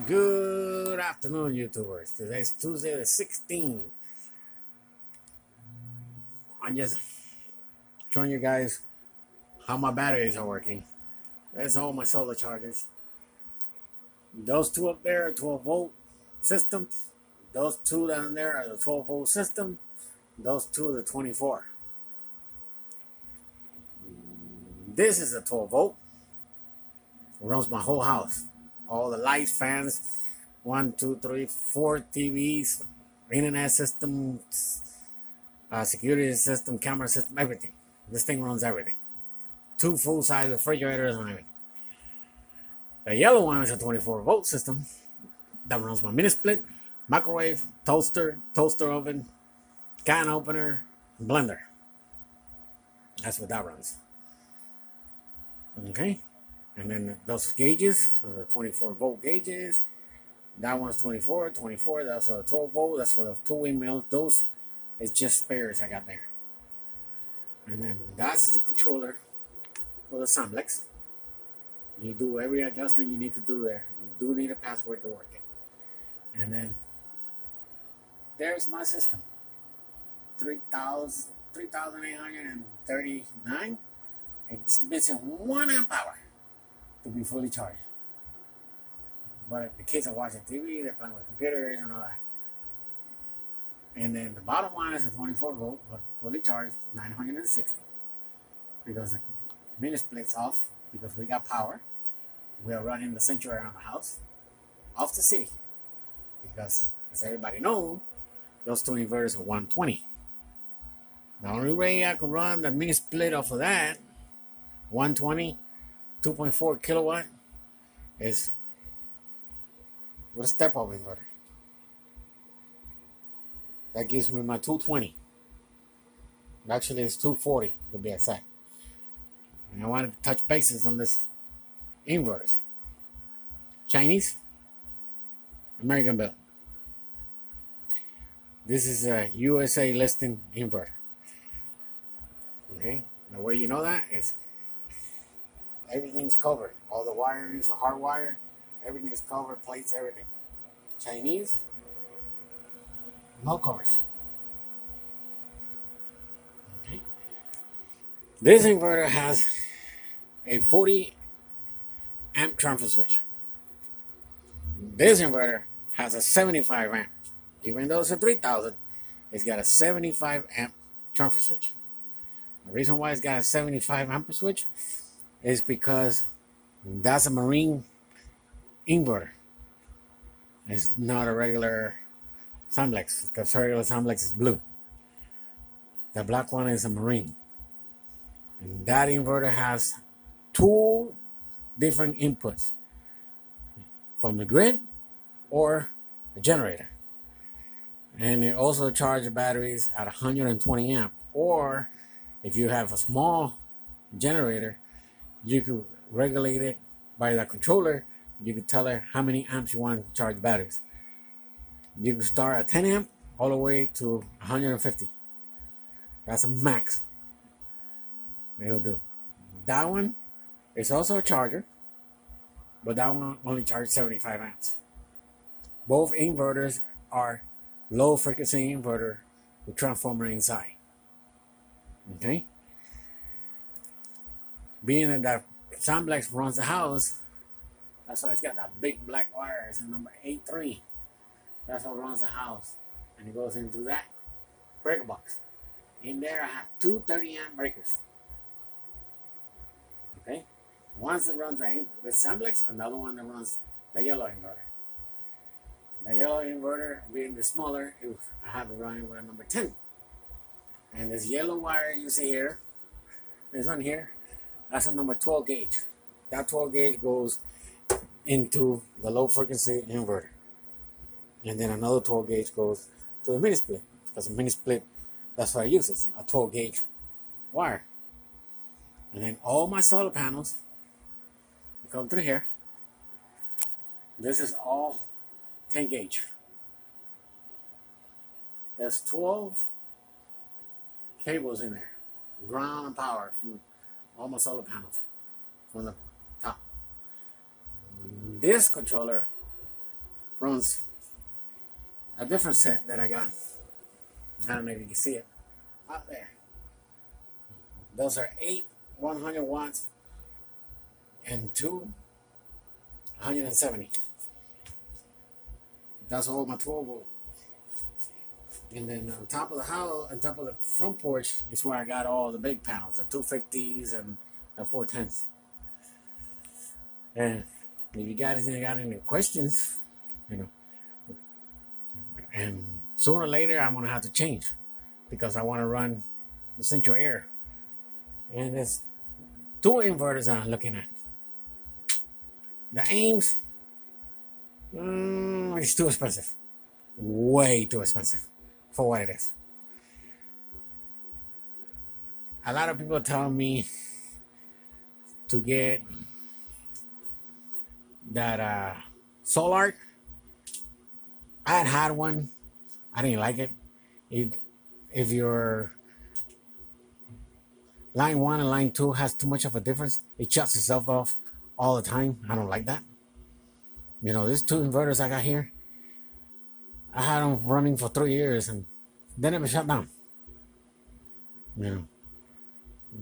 Good afternoon, YouTubers. Today's Tuesday the 16th. I'm just showing you guys how my batteries are working. That's all my solar chargers. Those two up there are 12-volt systems. Those two down there are the 12-volt system. Those two are the 24. This is a 12-volt. It runs my whole house. All the lights, fans, 1, 2, 3, 4 TVs, internet system, security system, camera system, everything. This thing runs everything. Two full-size refrigerators and everything. The yellow one is a 24-volt system that runs my mini split, microwave, toaster oven, can opener, blender. That's what that runs. Okay, and then those gauges for the 24-volt gauges. That one's 24. That's a 12-volt. That's for the two windmills. Those is just spares I got there. And then that's the controller for the Samblex. You do every adjustment you need to do there. You do need a password to work it. And then there's my system. 3,839. It's missing 1 amp hour to be fully charged. But the kids are watching TV, they're playing with computers and all that. And then the bottom one is a 24-volt, but fully charged, 960. Because the mini split's off, because we got power. We are running the sanctuary on the house, off the city. Because, as everybody knows, those two inverters are 120. The only way I could run the mini split off of that, 120, 2.4 kilowatt, is with a step-up inverter. That gives me my 220. Actually, it's 240 to be exact. And I wanted to touch bases on this inverters. Chinese, American built. This is a USA listing inverter. Okay, the way you know that is everything's covered. All the wiring is hardwired. Everything is covered, plates, everything. Chinese, no covers. Okay. This inverter has a 40 amp transfer switch. This inverter has a 75 amp. Even though it's a 3000, it's got a 75 amp transfer switch. The reason why it's got a 75 amp switch is because that's a marine inverter. It's not a regular Samblex. The regular Samblex is blue. The black one is a marine. And that inverter has two different inputs from the grid or the generator. And it also charges batteries at 120 amp. Or if you have a small generator, you could regulate it by the controller. You could tell her how many amps you want to charge batteries. You can start at 10 amp all the way to 150. That's a max. It'll do. That one is also a charger, but that one only charges 75 amps. Both inverters are low frequency inverter with transformer inside. Okay? Being that Samblex runs the house, that's why it's got that big black wire. It's a number 83. That's what runs the house. And it goes into that breaker box. In there I have two 30 amp breakers. Okay? One that runs the Samblex, another one that runs the yellow inverter. The yellow inverter, being the smaller, I have it running with a number 10. And this yellow wire you see here, this one here, that's a number 12 gauge. That 12 gauge goes into the low frequency inverter. And then another 12 gauge goes to the mini split. Because the mini split, that's what I use. It's a 12 gauge wire. And then all my solar panels come through here. This is all 10 gauge. There's 12 cables in there. Ground and power from all my solar panels from the top. This controller runs a different set that I got. I don't know if you can see it out there. Those are 8 100 watts and 2 170. That's all my 12 volt. And then on top of the house, on top of the front porch, is where I got all the big panels, the 250s and the 410s. And if you guys got any questions, you know, and sooner or later I'm gonna have to change because I want to run the central air. And there's 2 inverters I'm looking at. The Ames, it's too expensive, way too expensive for what it is. A lot of people tell me to get that Solar. I had one. I didn't like it. If your line 1 and line 2 has too much of a difference, it shuts itself off all the time. I don't like that. You know, these 2 inverters I got here, I had them running for 3 years and they never shut down. You know,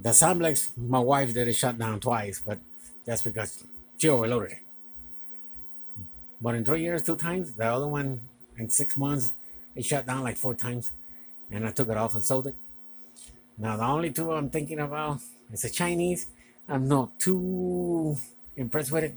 the Samblex, my wife did it shut down twice, but that's because she overloaded it. But in 3 years, 2 times. The other one in 6 months, it shut down like 4 times, and I took it off and sold it. Now the only 2 I'm thinking about is a Chinese. I'm not too impressed with it.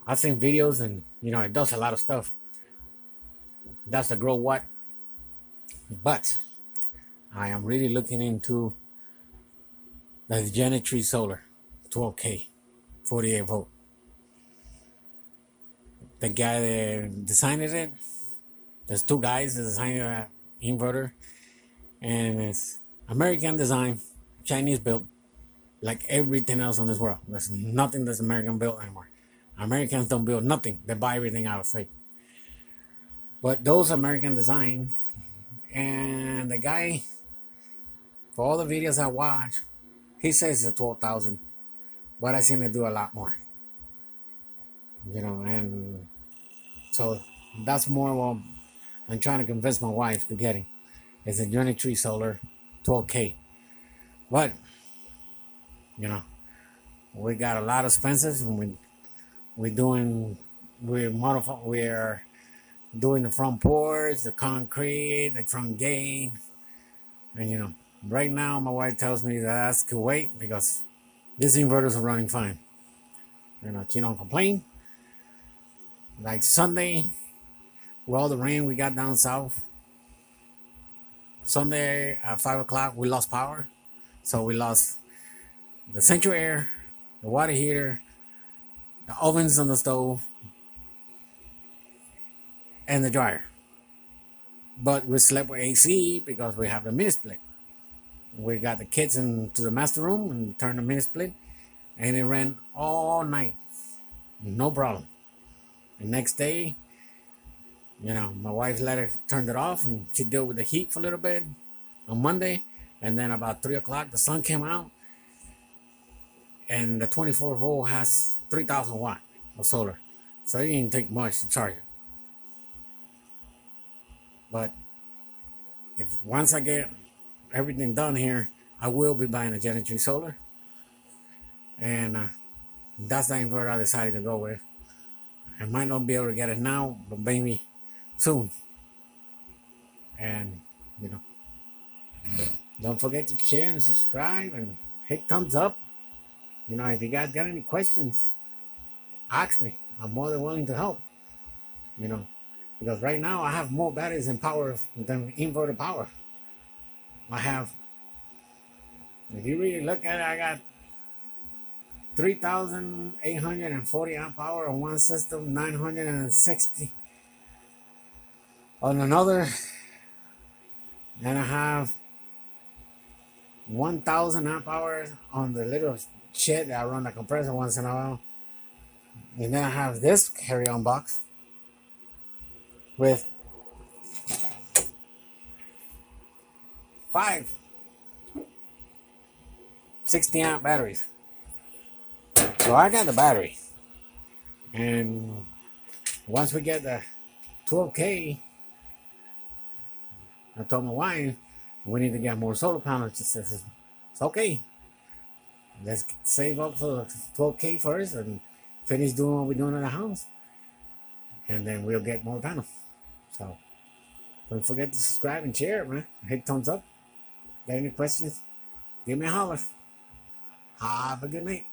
I've seen videos, and you know it does a lot of stuff. That's the Grow Watt. But I am really looking into the Genetree Solar 12K 48 volt. The guy that designed it, there's 2 guys that designed that inverter, and it's American design, Chinese built, like everything else in this world. There's nothing that's American built anymore. Americans don't build nothing; they buy everything outside. But those American design, and the guy, for all the videos I watch, he says it's 12,000, but I seen it do a lot more. You know, and so that's more what I'm trying to convince my wife to getting. It's a Genetree Solar 12K. But you know, we got a lot of expenses, and we're doing the front porch, the concrete, the front gate, and you know, right now my wife tells me that I could wait because these inverters are running fine. You know, she don't complain. Like Sunday, with all the rain we got down south, Sunday at 5 o'clock we lost power. So we lost the central air, the water heater, the ovens on the stove, and the dryer. But we slept with AC because we have the mini split. We got the kids into the master room and turned the mini split, and it ran all night. No problem. The next day, you know, my wife turned it off, and she dealt with the heat for a little bit on Monday, and then about 3 o'clock the sun came out, and the 24 volt has 3,000 watt of solar, so it didn't take much to charge it. But if once I get everything done here, I will be buying a Genetree Solar, and that's the inverter I decided to go with. I might not be able to get it now, but maybe soon. And you know, don't forget to share and subscribe and hit thumbs up. You know, if you guys got any questions, ask me. I'm more than willing to help. You know, because right now I have more batteries and power than inverter power. I have, if you really look at it, I got 3,840 amp hour on one system, 960 on another, and I have 1,000 amp hours on the little shit that I run the compressor once in a while. And then I have this carry-on box with 5 60 amp batteries. So I got the battery, and once we get the 12K, I told my wife we need to get more solar panels. She says it's okay. Let's save up for 12K first and finish doing what we're doing in the house, and then we'll get more panels. So don't forget to subscribe and share it, man. Hit thumbs up. Got any questions? Give me a holler. Have a good night.